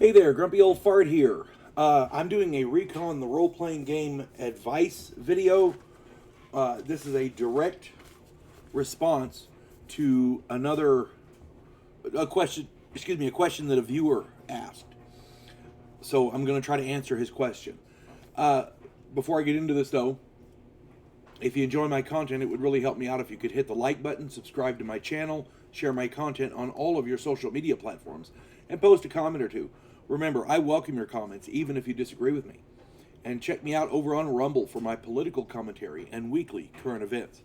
Hey there, Grumpy Old Fart here. I'm doing a Recon the Role-Playing Game advice video. This is a direct response to a question that a viewer asked. So I'm going to try to answer his question. Before I get into this though, if you enjoy my content, it would really help me out if you could hit the like button, subscribe to my channel, share my content on all of your social media platforms, and post a comment or two. Remember, I welcome your comments, even if you disagree with me. And check me out over on Rumble for my political commentary and weekly current events.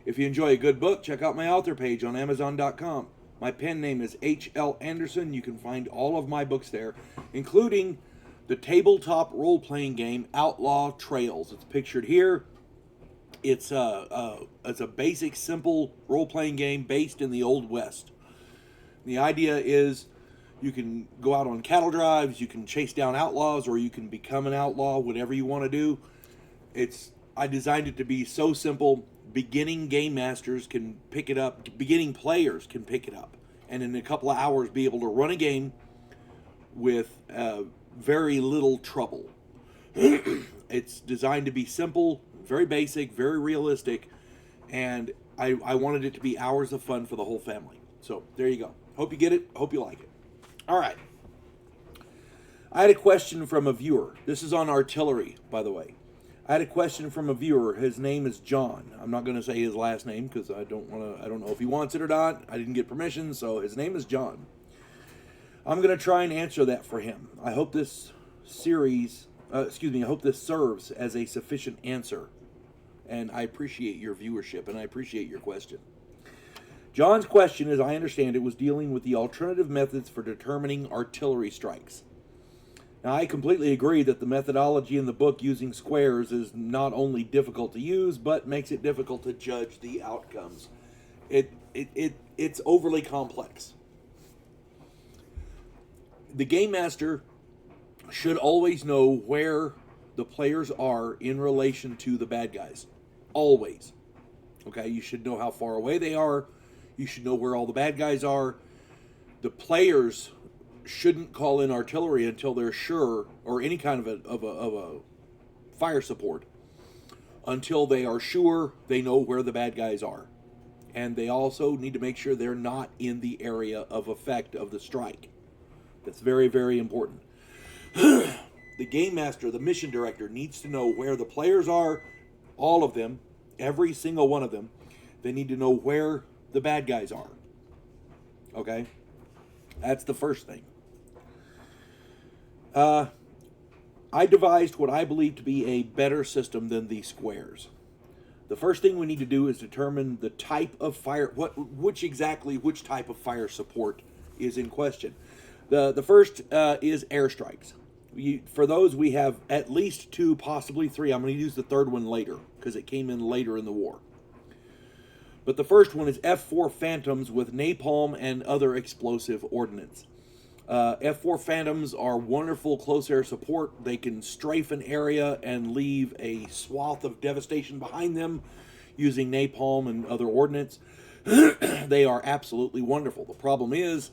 If you enjoy a good book, check out my author page on Amazon.com. My pen name is H.L. Anderson. You can find all of my books there, including the tabletop role-playing game Outlaw Trails. It's pictured here. It's a basic, simple role-playing game based in the Old West. The idea is you can go out on cattle drives, you can chase down outlaws, or you can become an outlaw, whatever you want to do. I designed it to be so simple, beginning game masters can pick it up, beginning players can pick it up, and in a couple of hours be able to run a game with very little trouble. It's designed to be simple, very basic, very realistic, and I wanted it to be hours of fun for the whole family. So there you go. Hope you get it. Hope you like it. All right. I had a question from a viewer. This is on artillery, by the way. I had a question from a viewer. His name is John. I'm not going to say his last name because I don't know if he wants it or not. I didn't get permission, so his name is John. I'm going to try and answer that for him. I hope this I hope this serves as a sufficient answer. And I appreciate your viewership and I appreciate your question. John's question, as I understand it, was dealing with the alternative methods for determining artillery strikes. Now, I completely agree that the methodology in the book using squares is not only difficult to use, but makes it difficult to judge the outcomes. It's overly complex. The game master should always know where the players are in relation to the bad guys. Always. Okay, you should know how far away they are. You should know where all the bad guys are. The players shouldn't call in artillery until they're sure, or any kind of a fire support, until they are sure they know where the bad guys are. And they also need to make sure they're not in the area of effect of the strike. That's very, very important. The game master, the mission director, needs to know where the players are, all of them, every single one of them. They need to know where the bad guys are. Okay? That's the first thing. I devised what I believe to be a better system than the squares. The first thing we need to do is determine the type of fire, which type of fire support is in question. The first is airstrikes. For those, we have at least 2, possibly 3. I'm going to use the third one later because it came in later in the war. But the first one is F4 Phantoms with napalm and other explosive ordnance. F4 Phantoms are wonderful close air support. They can strafe an area and leave a swath of devastation behind them using napalm and other ordnance. They are absolutely wonderful. The problem is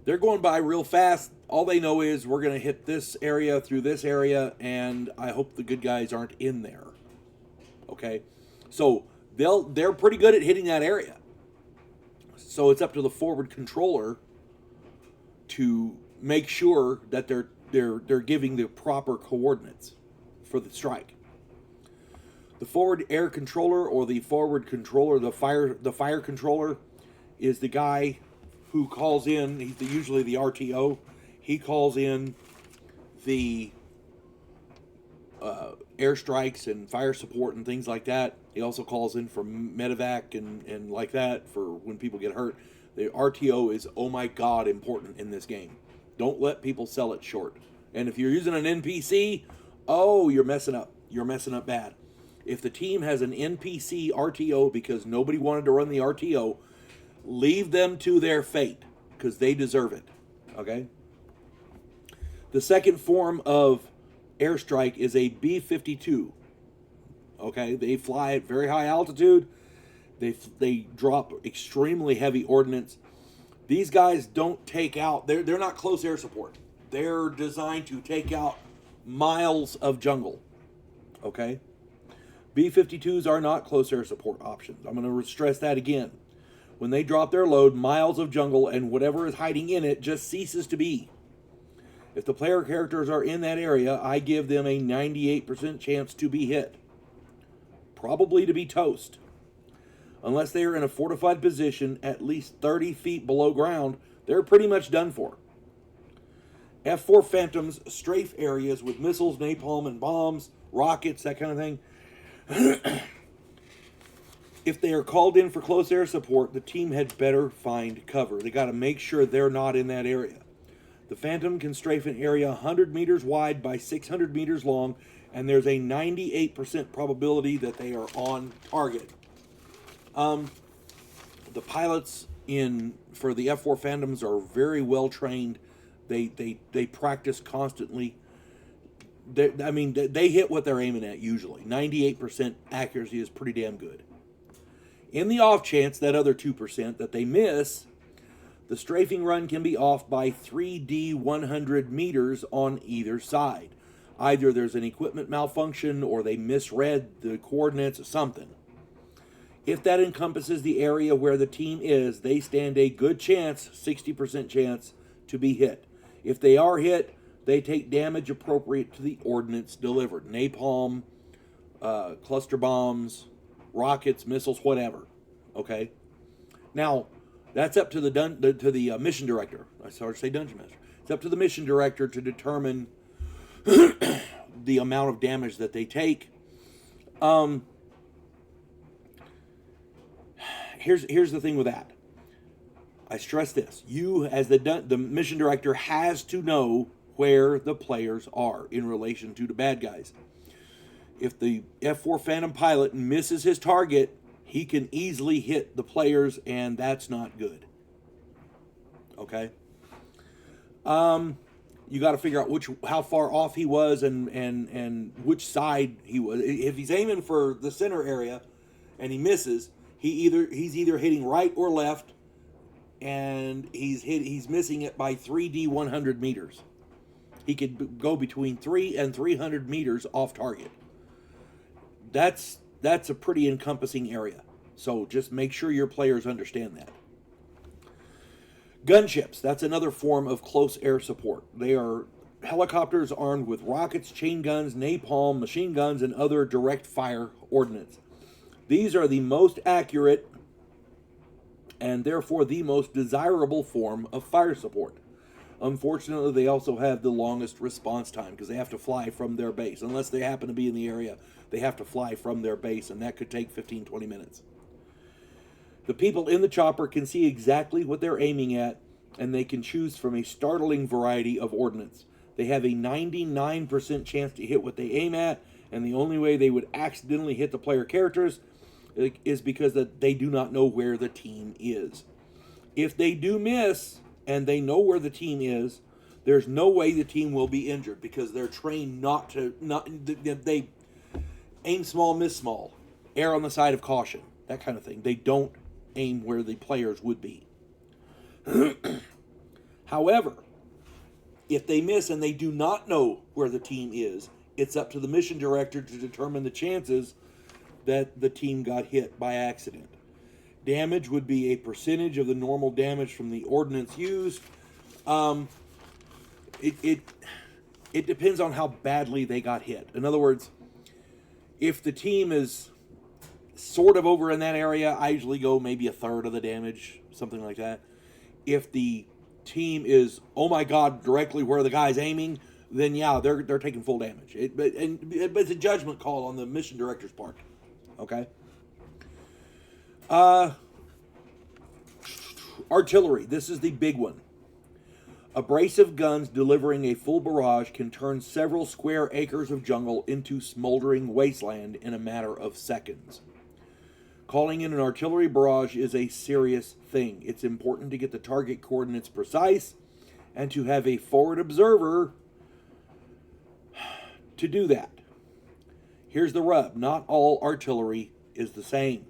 they're going by real fast. All they know is we're going to hit this area through this area, and I hope the good guys aren't in there. Okay? So they're pretty good at hitting that area. So it's up to the forward controller to make sure that they're giving the proper coordinates for the strike. The forward air controller or the forward controller, the fire controller, is the guy who calls in. He's usually the RTO. He calls in the airstrikes and fire support and things like that. He also calls in for medevac and like that for when people get hurt. The RTO is, oh my God, important in this game. Don't let people sell it short. And if you're using an NPC, oh, you're messing up. You're messing up bad. If the team has an NPC RTO because nobody wanted to run the RTO, leave them to their fate because they deserve it. Okay? The second form of airstrike is a B-52. Okay? They fly at very high altitude. They drop extremely heavy ordnance. These guys don't take out. They're not close air support. They're designed to take out miles of jungle. Okay? B-52s are not close air support options. I'm going to stress that again. When they drop their load, miles of jungle and whatever is hiding in it just ceases to be. If the player characters are in that area, I give them a 98% chance to be hit. Probably to be toast. Unless they are in a fortified position at least 30 feet below ground, they're pretty much done for. F-4 Phantoms strafe areas with missiles, napalm, and bombs, rockets, that kind of thing. If they are called in for close air support, the team had better find cover. They got to make sure they're not in that area. The Phantom can strafe an area 100 meters wide by 600 meters long, and there's a 98% probability that they are on target. The pilots for the F-4 Phantoms are very well trained. They practice constantly. They hit what they're aiming at usually. 98% accuracy is pretty damn good. In the off chance, that other 2% that they miss, the strafing run can be off by 3D 100 meters on either side. Either there's an equipment malfunction or they misread the coordinates or something. If that encompasses the area where the team is, they stand a good chance, 60% chance, to be hit. If they are hit, they take damage appropriate to the ordnance delivered. Napalm, cluster bombs, rockets, missiles, whatever. Okay? Now, that's up to the mission director. I started to say dungeon master. It's up to the mission director to determine the amount of damage that they take. Here's the thing with that. I stress this. You, as the mission director, has to know where the players are in relation to the bad guys. If the F-4 Phantom pilot misses his target, he can easily hit the players, and that's not good. Okay? You got to figure out how far off he was and which side he was. If he's aiming for the center area and he misses, he's either hitting right or left, and he's missing it by 3D 100 meters. He could go between 3 and 300 meters off target. That's a pretty encompassing area. So just make sure your players understand that. Gunships, that's another form of close air support. They are helicopters armed with rockets, chain guns, napalm, machine guns, and other direct fire ordnance. These are the most accurate and therefore the most desirable form of fire support. Unfortunately, they also have the longest response time because they have to fly from their base. Unless they happen to be in the area, they have to fly from their base, and that could take 15-20 minutes. The people in the chopper can see exactly what they're aiming at, and they can choose from a startling variety of ordnance. They have a 99% chance to hit what they aim at, and the only way they would accidentally hit the player characters is because they do not know where the team is. If they do miss, and they know where the team is, there's no way the team will be injured because they're trained they aim small, miss small, err on the side of caution, that kind of thing. They don't aim where the players would be. However, if they miss and they do not know where the team is, it's up to the mission director to determine the chances that the team got hit by accident. Damage would be a percentage of the normal damage from the ordnance used. It depends on how badly they got hit. In other words, if the team is sort of over in that area, I usually go maybe a third of the damage, something like that. If the team is, oh my God, directly where the guy's aiming, then yeah, they're taking full damage. But it's a judgment call on the mission director's part. Okay? Artillery. This is the big one. Abrasive guns delivering a full barrage can turn several square acres of jungle into smoldering wasteland in a matter of seconds. Calling in an artillery barrage is a serious thing. It's important to get the target coordinates precise and to have a forward observer to do that. Here's the rub. Not all artillery is the same.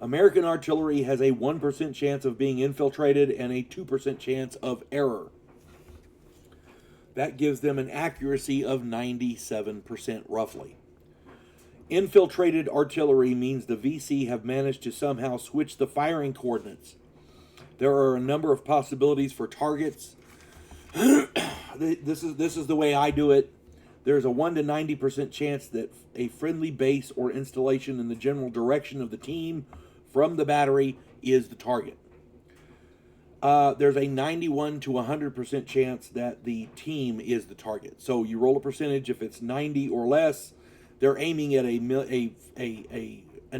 American artillery has a 1% chance of being infiltrated and a 2% chance of error. That gives them an accuracy of 97% roughly. Infiltrated artillery means the VC have managed to somehow switch the firing coordinates. There are a number of possibilities for targets. This is the way I do it. There's a 1 to 90% chance that a friendly base or installation in the general direction of the team from the battery is the target. There's a 91 to 100% chance that the team is the target. So you roll a percentage. If it's 90 or less, they're aiming at an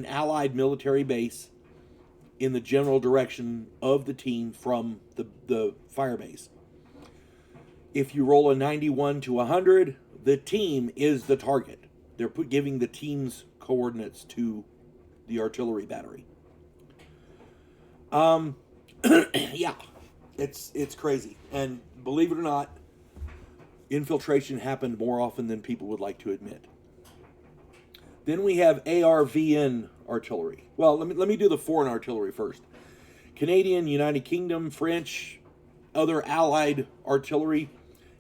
allied military base in the general direction of the team from the fire base. If you roll a 91 to 100, the team is the target. They're giving the team's coordinates to the artillery battery. Yeah, it's crazy. And believe it or not, infiltration happened more often than people would like to admit. Then we have ARVN artillery. Well, let me do the foreign artillery first. Canadian, United Kingdom, French, other allied artillery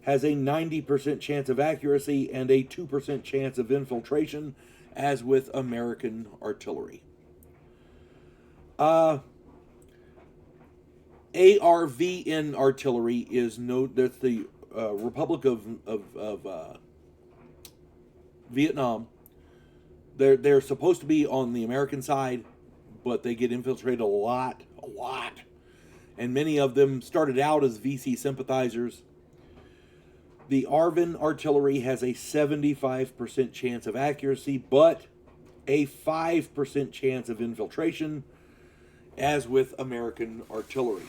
has a 90% chance of accuracy and a 2% chance of infiltration, as with American artillery. ARVN artillery is that's the Republic of Vietnam. They're supposed to be on the American side, but they get infiltrated a lot. And many of them started out as VC sympathizers. The ARVN artillery has a 75% chance of accuracy, but a 5% chance of infiltration, as with American artillery.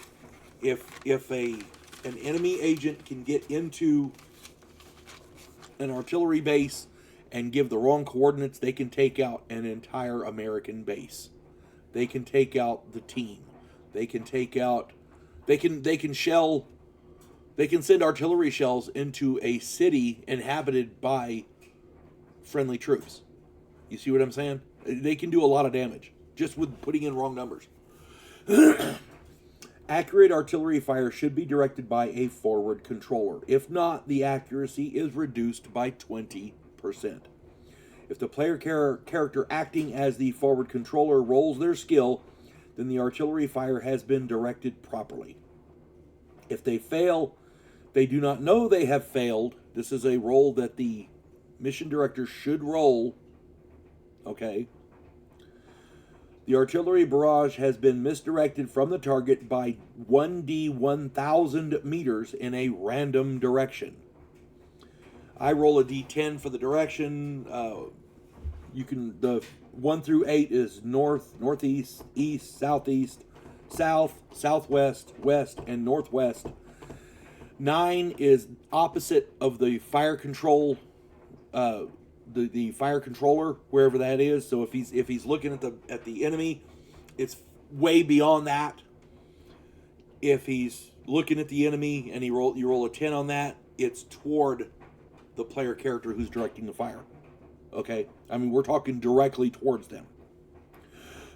If an enemy agent can get into an artillery base and give the wrong coordinates, they can take out an entire American base. They can take out the team. They can take out. They can shell. They can send artillery shells into a city inhabited by friendly troops. You see what I'm saying? They can do a lot of damage just with putting in wrong numbers. Accurate artillery fire should be directed by a forward controller. If not, the accuracy is reduced by 20%. If the player character acting as the forward controller rolls their skill, then the artillery fire has been directed properly. If they fail, they do not know they have failed. This is a roll that the mission director should roll. Okay. The artillery barrage has been misdirected from the target by 1d 1,000 meters in a random direction. I roll a d10 for the direction. The 1 through 8 is north, northeast, east, southeast, south, southwest, west, and northwest. 9 is opposite of the fire control, the fire controller, wherever that is. So if he's looking at the enemy, it's way beyond that. If he's looking at the enemy and you roll a 10 on that, it's toward the player character who's directing the fire. Okay? I mean, we're talking directly towards them.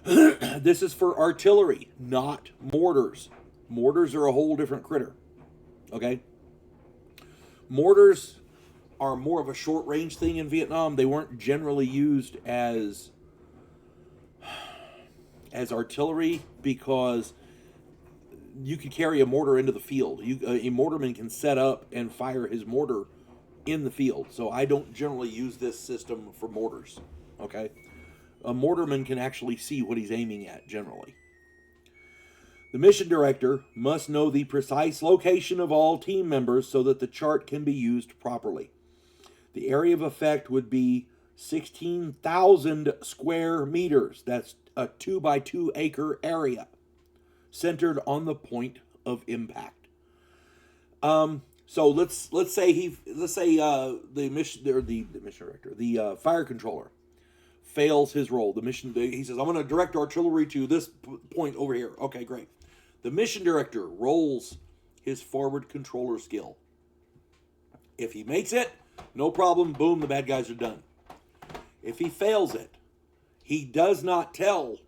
This is for artillery, not mortars. Mortars are a whole different critter. Okay? Mortars are more of a short range thing in Vietnam. They weren't generally used as artillery because you could carry a mortar into the field. A mortarman can set up and fire his mortar in the field. So I don't generally use this system for mortars. Okay? A mortarman can actually see what he's aiming at generally. The mission director must know the precise location of all team members so that the chart can be used properly. The area of effect would be 16,000 square meters. That's a 2 by 2 acre area centered on the point of impact. So let's say the mission director, the fire controller, fails his role. He says, I'm going to direct artillery to this point over here. Okay, great. The mission director rolls his forward controller skill. If he makes it, no problem, boom, the bad guys are done. If he fails it, he does not tell,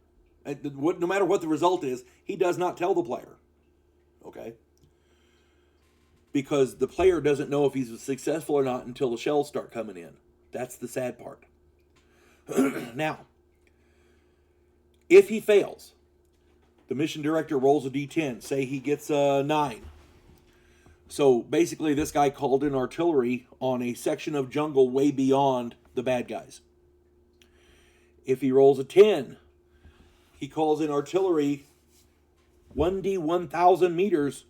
no matter what the result is, he does not tell the player. Okay? because the player doesn't know if he's successful or not until the shells start coming in. That's the sad part. Now, if he fails, the mission director rolls a d10. Say he gets a 9. So basically, this guy called in artillery on a section of jungle way beyond the bad guys. If he rolls a 10, he calls in artillery 1d 1,000 meters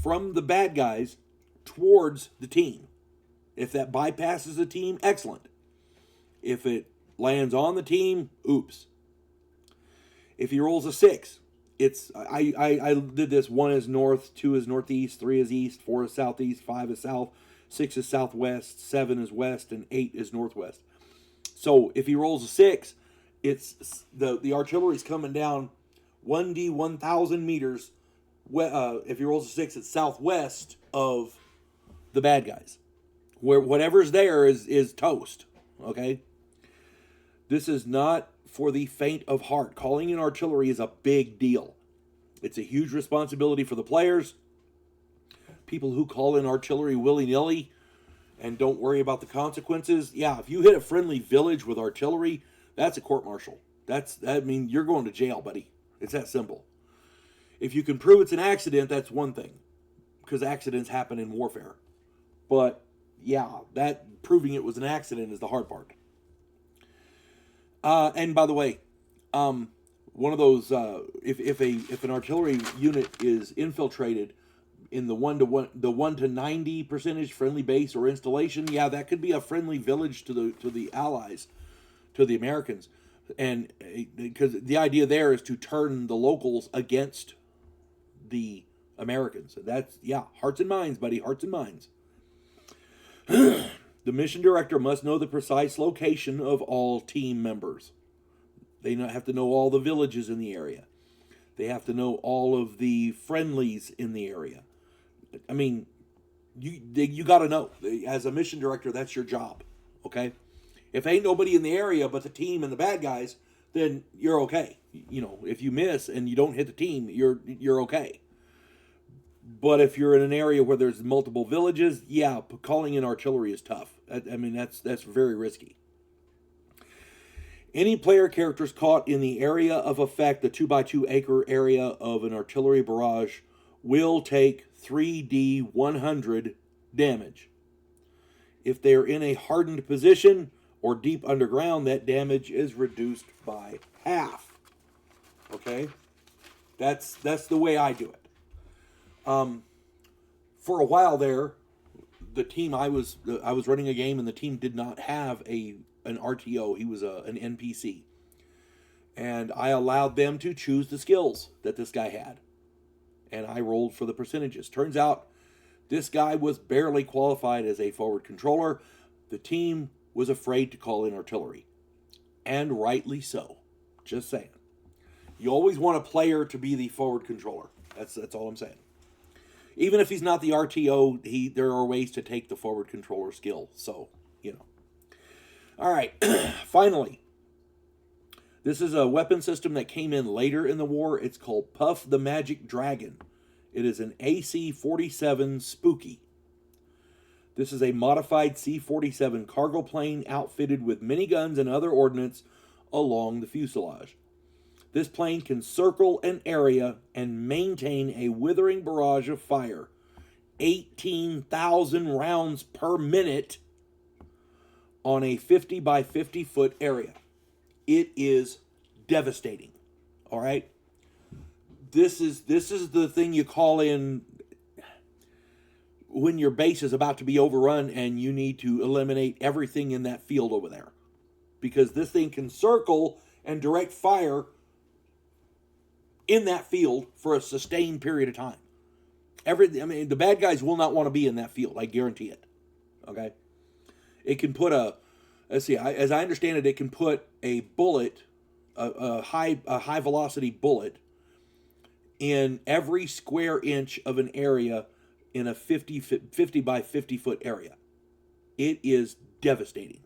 from the bad guys towards the team. If that bypasses the team, excellent. If it lands on the team, oops. If he rolls a 6, it's I did this. 1 is north, 2 is northeast, 3 is east, 4 is southeast, 5 is south, 6 is southwest, 7 is west, and 8 is northwest. So if he rolls a 6, it's the artillery's coming down 1d 1,000 meters. If he rolls a 6, it's southwest of the bad guys. Where whatever's there is toast. Okay? This is not for the faint of heart. Calling in artillery is a big deal. It's a huge responsibility for the players. People who call in artillery willy-nilly and don't worry about the consequences. Yeah, if you hit a friendly village with artillery, that's a court-martial. You're going to jail, buddy. It's that simple. If you can prove it's an accident, that's one thing, because accidents happen in warfare. But yeah, that proving it was an accident is the hard part. And by the way, one of those if an artillery unit is infiltrated in the 1 to 90% friendly base or installation, yeah, that could be a friendly village to the allies, to the Americans, and because the idea there is to turn the locals against the Americans. That's, yeah, hearts and minds, buddy, hearts and minds. The mission director must know the precise location of all team members. They have to know all the villages in the area. They have to know all of the friendlies in the area. I mean, you got to know. As a mission director, that's your job, okay? If ain't nobody in the area but the team and the bad guys, then you're okay. You know, if you miss and you don't hit the team, you're okay. But if you're in an area where there's multiple villages, yeah, calling in artillery is tough. I mean, that's very risky. Any player characters caught in the area of effect, the 2x2 acre area of an artillery barrage, will take 3d 100 damage. If they are in a hardened position or deep underground, that damage is reduced by half. Okay? That's the way I do it. For a while there, the team I was running a game, and the team did not have an RTO. He was an NPC, and I allowed them to choose the skills that this guy had, and I rolled for the percentages. Turns out this guy was barely qualified as a forward controller. The team was afraid to call in artillery, and rightly so. Just saying. You always want a player to be the forward controller. That's all I'm saying. Even if he's not the RTO, there are ways to take the forward controller skill. So, you know. All right. Finally, this is a weapon system that came in later in the war. It's called Puff the Magic Dragon. It is an AC-47 Spooky. This is a modified C-47 cargo plane outfitted with miniguns and other ordnance along the fuselage. This plane can circle an area and maintain a withering barrage of fire, 18,000 rounds per minute on a 50 by 50 foot area. It is devastating. All right? This is the thing you call in when your base is about to be overrun and you need to eliminate everything in that field over there. Because this thing can circle and direct fire in that field for a sustained period of time. The bad guys will not want to be in that field. I guarantee it. Okay? It can put as I understand it can put a bullet, a high velocity bullet, in every square inch of an area in a 50 by 50 foot area. It is devastating.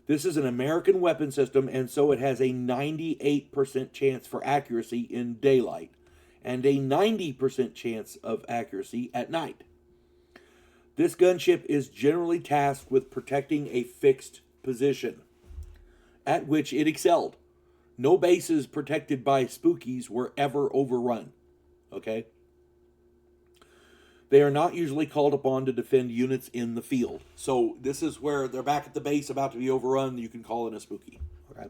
This is an American weapon system, and so it has a 98% chance for accuracy in daylight. and a 90% chance of accuracy at night. This gunship is generally tasked with protecting a fixed position, at which it excelled. No bases protected by spookies were ever overrun. Okay? They are not usually called upon to defend units in the field. So this is where they're back at the base about to be overrun. You can call in a spooky. Okay?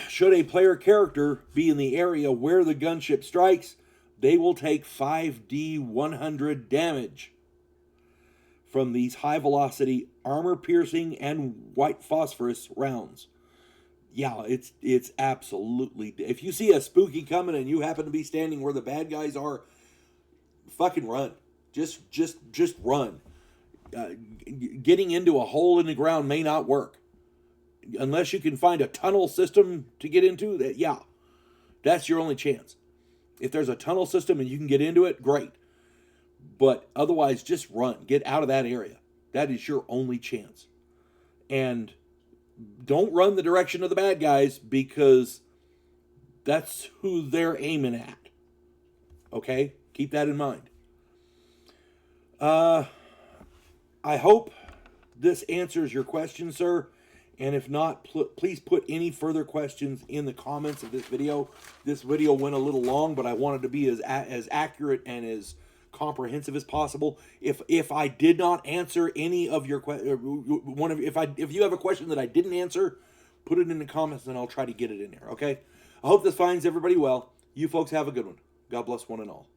Should a player character be in the area where the gunship strikes, they will take 5d 100 damage from these high-velocity, armor-piercing, and white phosphorus rounds. Yeah, it's absolutely... If you see a spooky coming and you happen to be standing where the bad guys are, fucking run. Just run. Getting into a hole in the ground may not work. Unless you can find a tunnel system to get into, that's your only chance. If there's a tunnel system and you can get into it, great. But otherwise, just run. Get out of that area. That is your only chance. And don't run the direction of the bad guys, because that's who they're aiming at. Okay? Keep that in mind. I hope this answers your question, sir. And if not, please put any further questions in the comments of this video. This video went a little long, but I wanted to be as accurate and as comprehensive as possible. If I did not answer any of your questions, if you have a question that I didn't answer, put it in the comments and I'll try to get it in there. Okay? I hope this finds everybody well. You folks have a good one. God bless one and all.